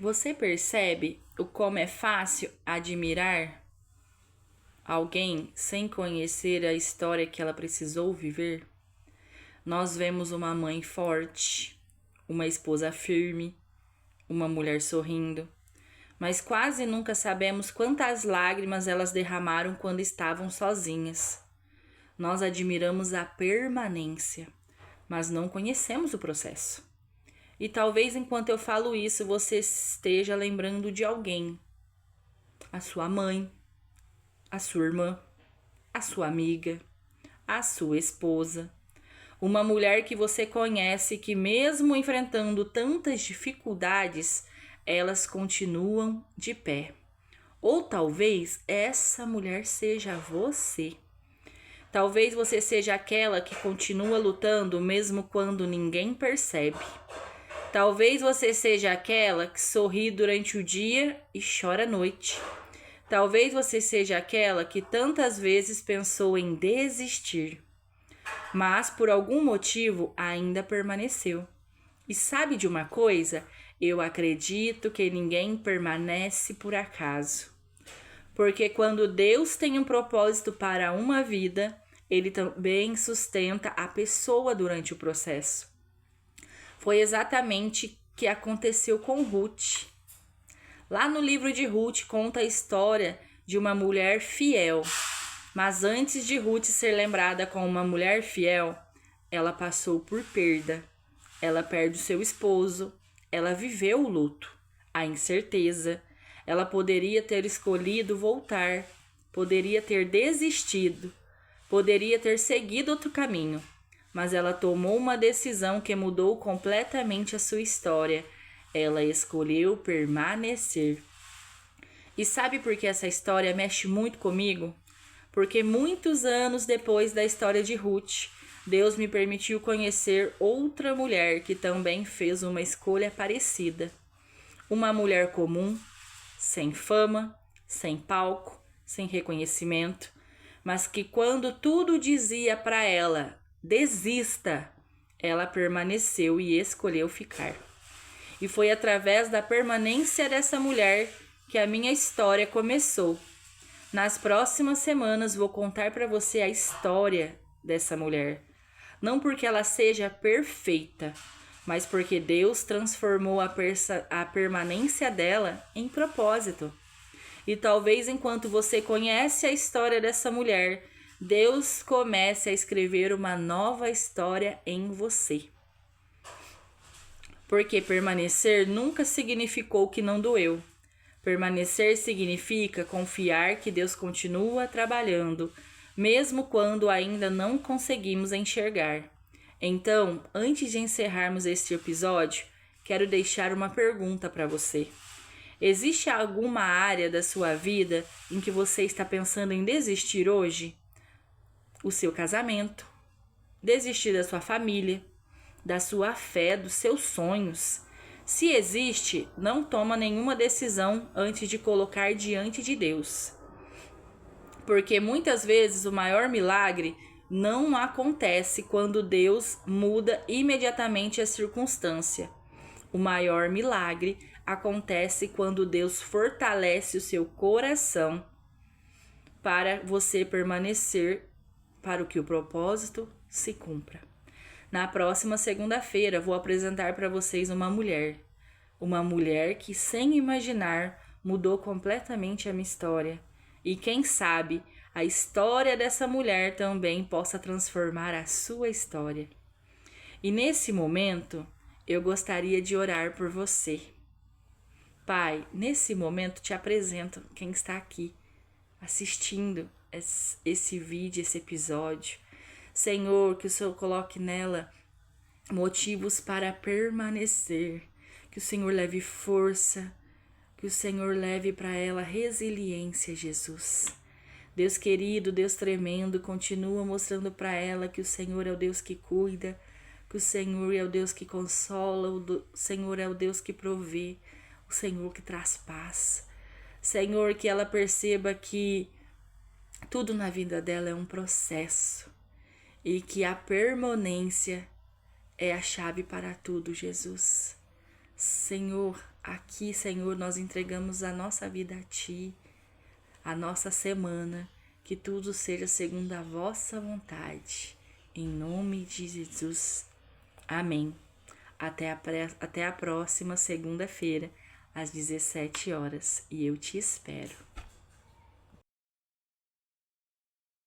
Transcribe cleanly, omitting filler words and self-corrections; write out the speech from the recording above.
Você percebe o como é fácil admirar alguém sem conhecer a história que ela precisou viver? Nós vemos uma mãe forte, uma esposa firme, uma mulher sorrindo, mas quase nunca sabemos quantas lágrimas elas derramaram quando estavam sozinhas. Nós admiramos a permanência, mas não conhecemos o processo. E talvez enquanto eu falo isso, você esteja lembrando de alguém. A sua mãe, a sua irmã, a sua amiga, a sua esposa. Uma mulher que você conhece que mesmo enfrentando tantas dificuldades, elas continuam de pé. Ou talvez essa mulher seja você. Talvez você seja aquela que continua lutando mesmo quando ninguém percebe. Talvez você seja aquela que sorri durante o dia e chora à noite. Talvez você seja aquela que tantas vezes pensou em desistir, mas por algum motivo ainda permaneceu. E sabe de uma coisa? Eu acredito que ninguém permanece por acaso. Porque quando Deus tem um propósito para uma vida, Ele também sustenta a pessoa durante o processo. Foi exatamente o que aconteceu com Ruth. Lá no livro de Ruth conta a história de uma mulher fiel. Mas antes de Ruth ser lembrada como uma mulher fiel, ela passou por perda. Ela perde o seu esposo, ela viveu o luto, a incerteza. Ela poderia ter escolhido voltar, poderia ter desistido, poderia ter seguido outro caminho. Mas ela tomou uma decisão que mudou completamente a sua história. Ela escolheu permanecer. E sabe por que essa história mexe muito comigo? Porque muitos anos depois da história de Ruth, Deus me permitiu conhecer outra mulher que também fez uma escolha parecida. Uma mulher comum, sem fama, sem palco, sem reconhecimento, mas que quando tudo dizia para ela, desista, ela permaneceu e escolheu ficar. E foi através da permanência dessa mulher que a minha história começou. Nas próximas semanas vou contar para você a história dessa mulher. Não porque ela seja perfeita, mas porque Deus transformou a permanência dela em propósito. E talvez enquanto você conhece a história dessa mulher, Deus comece a escrever uma nova história em você. Porque permanecer nunca significou que não doeu. Permanecer significa confiar que Deus continua trabalhando, mesmo quando ainda não conseguimos enxergar. Então, antes de encerrarmos este episódio, quero deixar uma pergunta para você. Existe alguma área da sua vida em que você está pensando em desistir hoje? O seu casamento, desistir da sua família, da sua fé, dos seus sonhos. Se existe, não toma nenhuma decisão antes de colocar diante de Deus. Porque muitas vezes o maior milagre não acontece quando Deus muda imediatamente a circunstância. O maior milagre acontece quando Deus fortalece o seu coração para você permanecer para que o propósito se cumpra. Na próxima segunda-feira vou apresentar para vocês uma mulher que sem imaginar mudou completamente a minha história. E quem sabe a história dessa mulher também possa transformar a sua história. E nesse momento eu gostaria de orar por você. Pai, nesse momento te apresento quem está aqui assistindo esse vídeo, esse episódio. Senhor, que o Senhor coloque nela motivos para permanecer, que o Senhor leve força, que o Senhor leve para ela resiliência, Jesus. Deus querido, Deus tremendo, continua mostrando para ela que o Senhor é o Deus que cuida, que o Senhor é o Deus que consola, o Senhor é o Deus que provê, o Senhor que traz paz. Senhor, que ela perceba que tudo na vida dela é um processo e que a permanência é a chave para tudo, Jesus. Senhor, aqui, Senhor, nós entregamos a nossa vida a Ti, a nossa semana, que tudo seja segundo a vossa vontade. Em nome de Jesus. Amém. Até a próxima segunda-feira, às 17 horas. E eu te espero.